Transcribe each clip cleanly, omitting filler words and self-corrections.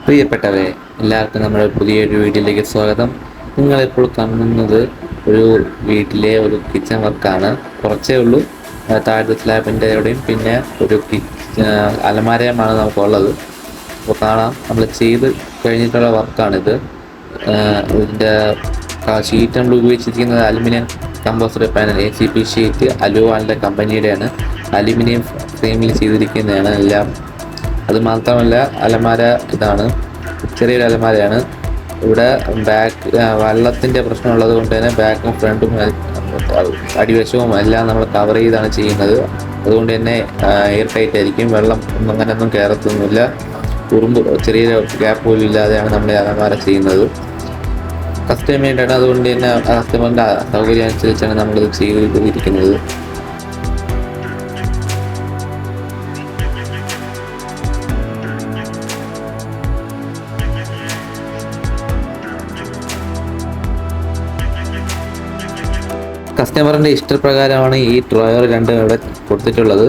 പ്രിയപ്പെട്ടവരെ, എല്ലാവർക്കും നമ്മുടെ പുതിയൊരു വീഡിയോയിലേക്ക് സ്വാഗതം. നിങ്ങളിപ്പോൾ കാണുന്നത് ഒരു വീട്ടിലെ ഒരു കിച്ചൺ വർക്കാണ്. കുറച്ചേ ഉള്ളൂ. താഴത്തെ സ്ലാബിൻ്റെ എവിടെയും പിന്നെ ഒരു അലമാരയുമാണ് നമുക്കുള്ളത്. അപ്പോൾ കാണാം, നമ്മൾ ചെയ്ത് കഴിഞ്ഞിട്ടുള്ള വർക്കാണിത്. ഇതിൻ്റെ ഷീറ്റ് നമ്മൾ ഉപയോഗിച്ചിരിക്കുന്നത് aluminium composite panel ACP sheet അലുവാളിൻ്റെ കമ്പനിയുടെയാണ്. അലുമിനിയം ഫ്രെയിമിൽ ചെയ്തിരിക്കുന്നതാണ് എല്ലാം. അത് മാത്രമല്ല, അലമാര ഇതാണ്, ചെറിയൊരു അലമാരയാണ്. ഇവിടെ ബാക്ക് വെള്ളത്തിൻ്റെ പ്രശ്നമുള്ളത് കൊണ്ട് തന്നെ ബാക്കും ഫ്രണ്ടും അടിവശവും എല്ലാം നമ്മൾ കവർ ചെയ്താണ് ചെയ്യുന്നത്. അതുകൊണ്ട് തന്നെ എയർ ടൈറ്റ് ആയിരിക്കും. വെള്ളം അങ്ങനെയൊന്നും കയറത്തൊന്നുമില്ല. ഉറുമ്പ് ചെറിയ ഗ്യാപ്പ് പോലും ഇല്ലാതെയാണ് നമ്മുടെ അലമാര ചെയ്യുന്നത്. കസ്റ്റമേഡാണ്. അതുകൊണ്ട് തന്നെ കസ്റ്റമറിൻ്റെ സൗകര്യം അനുസരിച്ചാണ് നമ്മളിത് ചെയ്തിരിക്കുന്നത്. കസ്റ്റമറിൻ്റെ ഇഷ്ടപ്രകാരമാണ് ഈ ഡ്രോയർ രണ്ടും ഇവിടെ കൊടുത്തിട്ടുള്ളത്.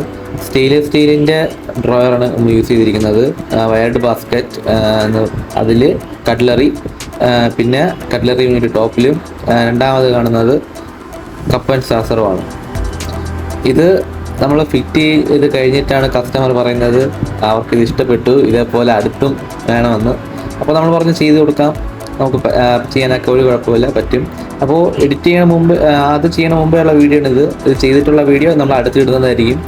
സ്റ്റീലിൻ്റെ ഡ്രോയറാണ് നമ്മൾ യൂസ് ചെയ്തിരിക്കുന്നത്. വയർഡ് ബാസ്ക്കറ്റ്, അതിൽ കട്ട്ലറി, പിന്നെ കട്ട്ലറി ഒരു ടോപ്പിലും രണ്ടാമത് കാണുന്നത് കപ്പ് ആൻഡ് സാസറുമാണ്. ഇത് നമ്മൾ ഫിറ്റ് ചെയ്ത് കഴിഞ്ഞിട്ടാണ് കസ്റ്റമർ പറയുന്നത് അവർക്കിത് ഇഷ്ടപ്പെട്ടു, ഇതേപോലെ അടുത്തും വേണമെന്ന്. അപ്പോൾ നമ്മൾ പറഞ്ഞ് ചെയ്ത് കൊടുക്കാം, നമുക്ക് ചെയ്യാനൊക്കെ ഒരു കുഴപ്പമില്ല, പറ്റും. അപ്പോൾ എഡിറ്റ് ചെയ്യണ മുമ്പ്, അത് ചെയ്യണ മുമ്പേ ഉള്ള വീഡിയോ ആണ് ഇത്. ചെയ്തിട്ടുള്ള വീഡിയോ നമ്മൾ അടുത്തിടുന്നതായിരിക്കും.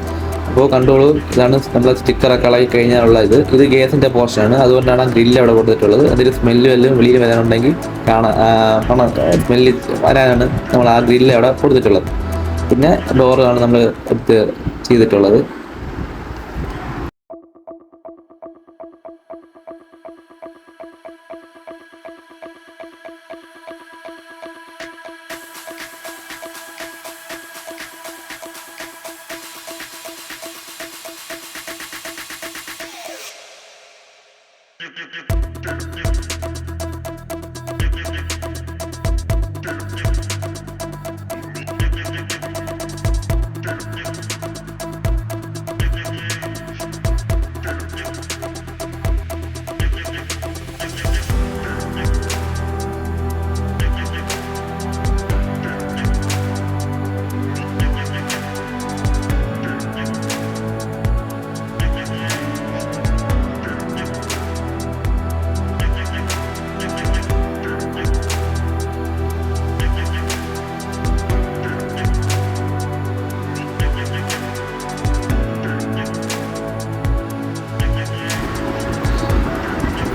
അപ്പോൾ കണ്ടോളൂ, ഇതാണ് നമ്മൾ സ്റ്റിക്കറൊക്കെ ഇളകി കഴിഞ്ഞാലുള്ള ഇത് ഗ്യാസിൻ്റെ പോർഷനാണ്. അതുകൊണ്ടാണ് ആ ഗ്രില്ല് അവിടെ കൊടുത്തിട്ടുള്ളത്. അതിൽ സ്മെല്ല് വല്ലതും വെളിയിൽ വരാനുണ്ടെങ്കിൽ സ്മെല്ല് വരാനാണ് നമ്മൾ ആ ഗ്രില്ല് അവിടെ കൊടുത്തിട്ടുള്ളത്. പിന്നെ ഡോറാണ് നമ്മൾ എടുത്ത് ചെയ്തിട്ടുള്ളത്.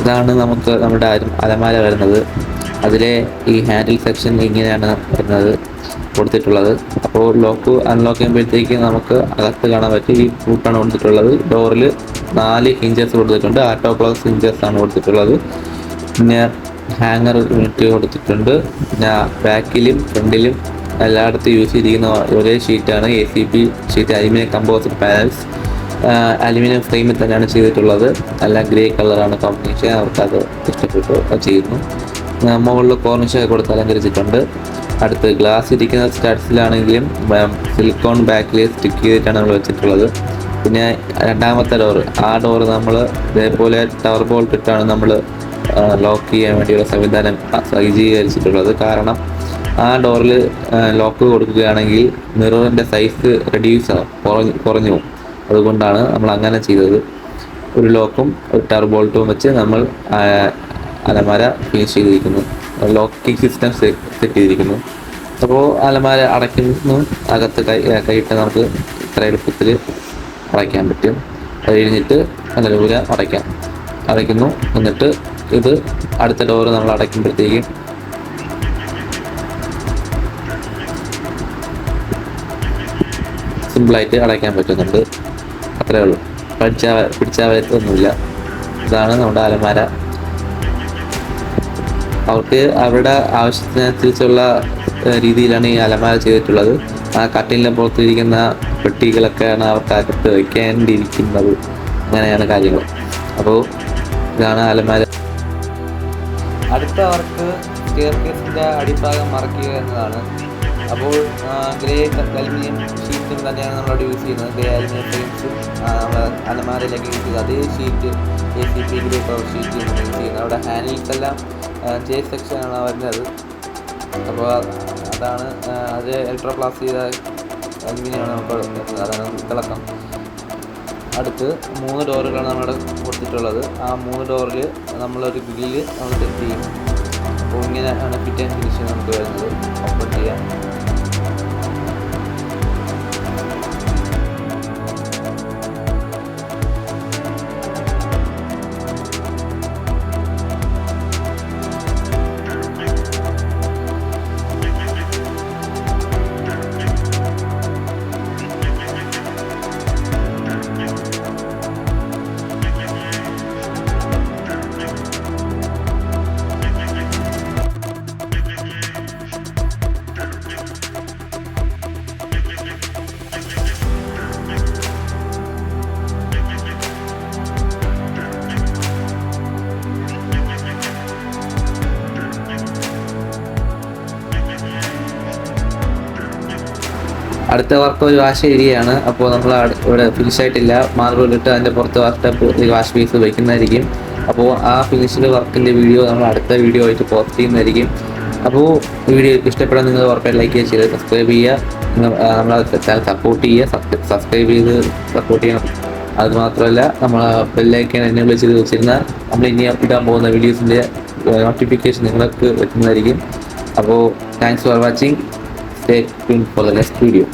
ഇതാണ് നമുക്ക് നമ്മുടെ അലമാര വരുന്നത്. അതിലെ ഈ ഹാൻഡിൽ സെക്ഷൻ ഇങ്ങനെയാണ് വരുന്നത് കൊടുത്തിട്ടുള്ളത്. അപ്പോൾ ലോക്ക് അൺലോക്ക് ചെയ്യുമ്പോഴത്തേക്ക് നമുക്ക് അകത്ത് കാണാൻ പറ്റും. ഈ പൂട്ടാണ് കൊടുത്തിട്ടുള്ളത്. ഡോറിൽ 4 ഹിഞ്ചസ് കൊടുത്തിട്ടുണ്ട്. ആട്ടോ പ്ലസ് ഹിഞ്ചസ് ആണ് കൊടുത്തിട്ടുള്ളത്. പിന്നെ ഹാങ്ങർ യൂണിറ്റ് കൊടുത്തിട്ടുണ്ട്. പിന്നെ ബാക്കിലും ഫ്രണ്ടിലും എല്ലായിടത്തും യൂസ് ചെയ്തിരിക്കുന്ന ഒരേ ഷീറ്റാണ് ACP sheet, aluminium composite panels. Aluminium ഫ്രെയിമിൽ തന്നെയാണ് ചെയ്തിട്ടുള്ളത്. എല്ലാം ഗ്രേ കളറാണ് കോമ്പിനേഷൻ. അവർക്കത് ഇഷ്ടപ്പെട്ടു, അത് ചെയ്യുന്നു. മുകളിൽ കോർണിഷൊക്കെ കൊടുത്ത് അലങ്കരിച്ചിട്ടുണ്ട്. അടുത്ത് ഗ്ലാസ് ഇരിക്കുന്ന സ്റ്റഡ്സിലാണെങ്കിലും സിലിക്കോൺ ബാക്കിൽ സ്റ്റിക്ക് ചെയ്തിട്ടാണ് നമ്മൾ വെച്ചിട്ടുള്ളത്. പിന്നെ രണ്ടാമത്തെ ഡോറ്, ആ ഡോറ് നമ്മൾ ഇതേപോലെ ടവർ ബോൾട്ട് ഇട്ടാണ് നമ്മൾ ലോക്ക് ചെയ്യാൻ വേണ്ടിയുള്ള സംവിധാനം സജ്ജീകരിച്ചിട്ടുള്ളത്. കാരണം ആ ഡോറിൽ ലോക്ക് കൊടുക്കുകയാണെങ്കിൽ മിററിൻ്റെ സൈസ് റെഡ്യൂസ് കുറഞ്ഞു പോകും. അതുകൊണ്ടാണ് നമ്മൾ അങ്ങനെ ചെയ്തത്. ഒരു ലോക്കും ഒരു ടവർ ബോൾട്ടും വെച്ച് നമ്മൾ അലമാര ഫിനിഷ് ചെയ്തിരിക്കുന്നു. ലോക്കിംഗ് സിസ്റ്റം സെറ്റ് ചെയ്തിരിക്കുന്നു. അപ്പോൾ അലമാര അടയ്ക്കുന്നു. അകത്ത് കൈയിട്ട് നമുക്ക് ഇത്ര എളുപ്പത്തിൽ അടയ്ക്കാൻ പറ്റും. അത് കഴിഞ്ഞിട്ട് നല്ലപോലെ അടയ്ക്കുന്നു. എന്നിട്ട് ഇത് അടുത്ത ഡോറ് നമ്മൾ അടയ്ക്കുമ്പോഴത്തേക്കും സിമ്പിളായിട്ട് അടയ്ക്കാൻ പറ്റുന്നുണ്ട്. അത്രേ ഉള്ളൂ. പിടിച്ചാൽ വരത്തൊന്നുമില്ല. ഇതാണ് നമ്മുടെ അലമാര. അവർക്ക് അവരുടെ ആവശ്യത്തിനനുസരിച്ചുള്ള രീതിയിലാണ് ഈ അലമാര ചെയ്തിട്ടുള്ളത്. ആ കട്ടിലിൻ്റെ പുറത്തിരിക്കുന്ന പെട്ടികളൊക്കെയാണ് അവർക്ക് അകത്ത് വയ്ക്കേണ്ടിയിരിക്കുന്നത്. അങ്ങനെയാണ് കാര്യങ്ങൾ. അപ്പോൾ ഇതാണ് അലമാര. അടുത്ത വർക്ക് സ്റ്റെയർകേസിൻ്റെ അടിഭാഗം മറയ്ക്കുക എന്നതാണ്. അപ്പോൾ ഗ്രേ അലുമിനിയം ഷീറ്റും തന്നെയാണ് നമ്മളവിടെ യൂസ് ചെയ്യുന്നത്. ഗ്രേ അലുമിനിയം ഫ്രെയിംസും നമ്മൾ അലമാരയിലേക്ക് യൂസ് ചെയ്ത് അതേ ഷീറ്റ് ACP ഗ്രൂപ്പ് ഷീറ്റ് നമ്മൾ യൂസ് ചെയ്യുന്നത്. അവിടെ ഹാൻഡിൽസ് എല്ലാം J സെക്ഷനാണ് വരുന്നത്. അപ്പോൾ അതാണ് അത് എൽട്രാ പ്ലാസ് ചെയ്ത അലുമിനിയമാണ് നമുക്ക് വരുന്നത്. അതാണ് തിളക്കം. അടുത്ത് 3 ഡോറുകളാണ് നമ്മുടെ കൊടുത്തിട്ടുള്ളത്. ആ 3 ഡോറിൽ നമ്മളൊരു ഗ്രില്ല് നമ്മൾ സെറ്റ് ചെയ്യും. അപ്പോൾ ഇങ്ങനെയാണ് ഫിറ്റ് ആൻഡ് ഫിനിഷ് നമുക്ക് വരുന്നത്. ഓപ്പൺ ചെയ്യാം. അടുത്ത വർക്ക് ഒരു വാഷ് ഏരിയയാണ്. അപ്പോൾ നമ്മൾ ഇവിടെ ഫിനിഷ് ആയിട്ടില്ല, മാർബിൾ ഇട്ട് അതിൻ്റെ പുറത്ത് വാഷ് പീസ് വയ്ക്കുന്നതായിരിക്കും. അപ്പോൾ ആ ഫിനിഷ്ഡ് വർക്കിൻ്റെ വീഡിയോ നമ്മൾ അടുത്ത വീഡിയോ ആയിട്ട് പോസ്റ്റ് ചെയ്യുന്നതായിരിക്കും. അപ്പോൾ വീഡിയോ ഇഷ്ടപ്പെടാൻ നിങ്ങൾ ഉറപ്പായിട്ട് ലൈക്ക് ചെയ്ത് സബ്സ്ക്രൈബ് ചെയ്യുക. നമ്മളെ ചാനൽ സപ്പോർട്ട് ചെയ്യുക, സബ്സ്ക്രൈബ് ചെയ്ത് സപ്പോർട്ട് ചെയ്യണം. അതുമാത്രമല്ല നമ്മൾ ബെല്ലൈക്കൺ എനേബിൾ ചെയ്ത് വെച്ചിരുന്നാൽ നമ്മൾ ഇനി ഇടാൻ പോകുന്ന വീഡിയോസിൻ്റെ നോട്ടിഫിക്കേഷൻ നിങ്ങൾക്ക് എത്തുന്നതായിരിക്കും. അപ്പോൾ thanks for watching. Stay tuned for the next video.